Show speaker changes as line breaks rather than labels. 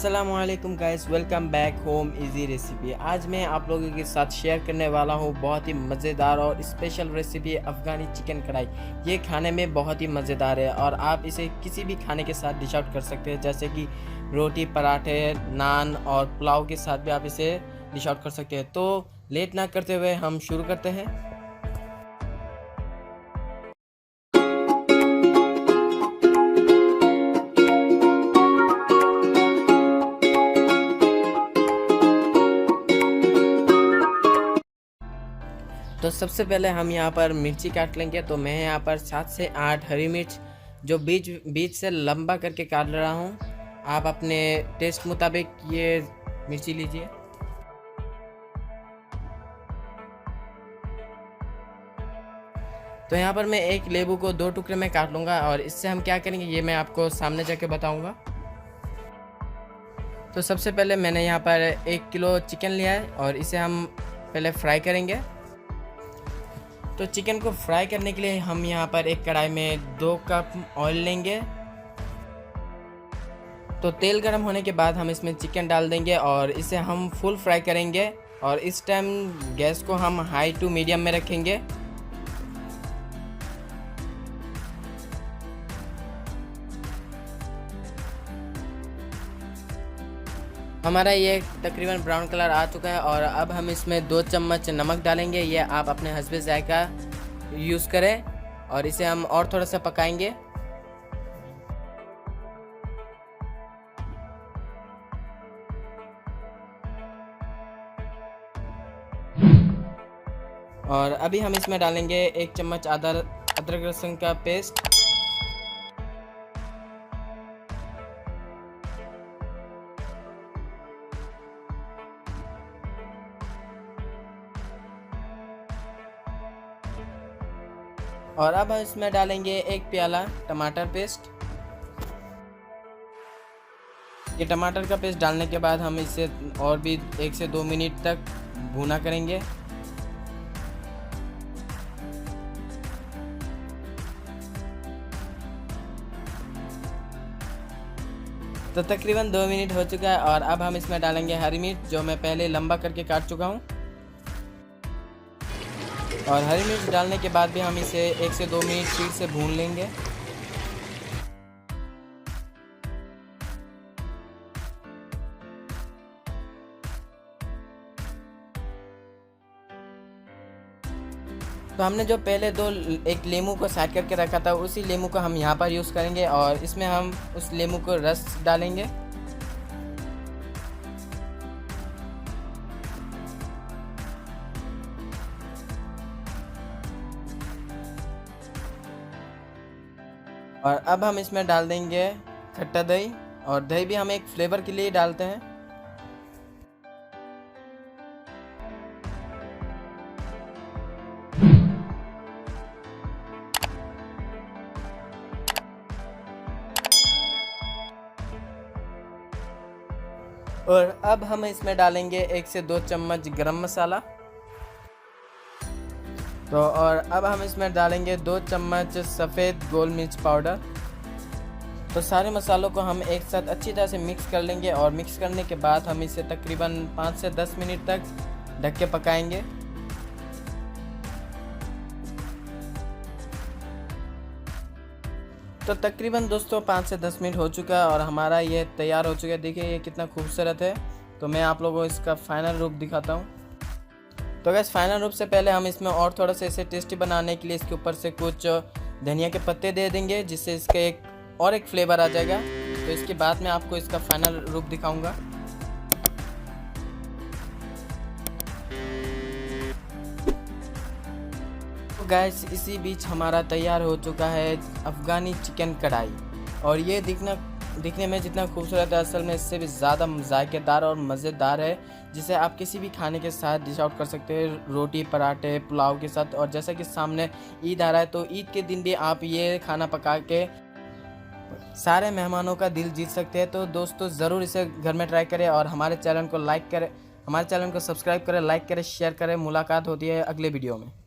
अस्सलामुअलैकुम guys, welcome back home easy recipe. आज मैं आप लोगों के साथ शेयर करने वाला हूँ बहुत ही मज़ेदार और स्पेशल रेसिपी अफ़गानी चिकन कढ़ाई। ये खाने में बहुत ही मज़ेदार है और आप इसे किसी भी खाने के साथ डिश आउट कर सकते हैं, जैसे कि रोटी, पराठे, नान और पुलाव के साथ भी आप इसे डिश आउट कर सकते हैं। तो लेट ना करते हुए हम शुरू करते हैं। तो सबसे पहले हम यहाँ पर मिर्ची काट लेंगे। तो मैं यहाँ पर 7 से 8 हरी मिर्च जो बीच बीच से लंबा करके काट रहा हूँ। आप अपने टेस्ट मुताबिक ये मिर्ची लीजिए। तो यहाँ पर मैं एक लेबू को 2 टुकड़े में काट लूँगा और इससे हम क्या करेंगे ये मैं आपको सामने जाके बताऊँगा। तो सबसे पहले मैंने यहाँ पर 1 किलो चिकन लिया है और इसे हम पहले फ्राई करेंगे। तो चिकन को फ्राई करने के लिए हम यहाँ पर एक कढ़ाई में 2 कप ऑयल लेंगे। तो तेल गर्म होने के बाद हम इसमें चिकन डाल देंगे और इसे हम फुल फ्राई करेंगे। और इस टाइम गैस को हम हाई टू मीडियम में रखेंगे। हमारा ये तकरीबन ब्राउन कलर आ चुका है और अब हम इसमें 2 चम्मच नमक डालेंगे। ये आप अपने हस्बे जायका यूज़ करें और इसे हम और थोड़ा सा पकाएंगे। और अभी हम इसमें डालेंगे 1 चम्मच अदरक लहसुन का पेस्ट। और अब हम इसमें डालेंगे 1 प्याला टमाटर पेस्ट। ये टमाटर का पेस्ट डालने के बाद हम इसे और भी 1 से 2 मिनट तक भूना करेंगे। तो तकरीबन 2 मिनट हो चुका है और अब हम इसमें डालेंगे हरी मिर्च जो मैं पहले लंबा करके काट चुका हूँ। और हरी मिर्च डालने के बाद भी हम इसे 1 से 2 मिनट फिर से भून लेंगे। तो हमने जो पहले एक लेमू को साइड करके रखा था उसी लेमू को हम यहाँ पर यूज़ करेंगे और इसमें हम उस लेमू को रस डालेंगे। और अब हम इसमें डाल देंगे खट्टा दही। और दही भी हम एक फ्लेवर के लिए डालते हैं। और अब हम इसमें डालेंगे 1 से 2 चम्मच गरम मसाला। तो और अब हम इसमें डालेंगे 2 चम्मच सफ़ेद गोल मिर्च पाउडर। तो सारे मसालों को हम एक साथ अच्छी तरह से मिक्स कर लेंगे और मिक्स करने के बाद हम इसे तकरीबन 5 से 10 मिनट तक ढक के पकाएंगे। तो तकरीबन दोस्तों 5 से 10 मिनट हो चुका है और हमारा ये तैयार हो चुका है। देखिए ये कितना खूबसूरत है। तो मैं आप लोगों को इसका फाइनल रूप दिखाता हूँ। तो गैस फाइनल रूप से पहले हम इसमें और थोड़ा सा इसे टेस्टी बनाने के लिए इसके ऊपर से कुछ धनिया के पत्ते दे देंगे, जिससे इसका एक फ्लेवर आ जाएगा। तो इसके बाद मैं आपको इसका फाइनल रूप दिखाऊंगा। तो गैस इसी बीच हमारा तैयार हो चुका है अफ़गानी चिकन कढ़ाई। और ये दिखने में जितना खूबसूरत है असल में इससे भी ज़्यादा जायकेदार और मज़ेदार है, जिसे आप किसी भी खाने के साथ डिश आउट कर सकते हैं, रोटी, पराठे, पुलाव के साथ। और जैसा कि सामने ईद आ रहा है तो ईद के दिन भी आप ये खाना पका के सारे मेहमानों का दिल जीत सकते हैं। तो दोस्तों ज़रूर इसे घर में ट्राई करें और हमारे चैनल को सब्सक्राइब करें, लाइक करें, शेयर करें। मुलाकात होती है अगले वीडियो में।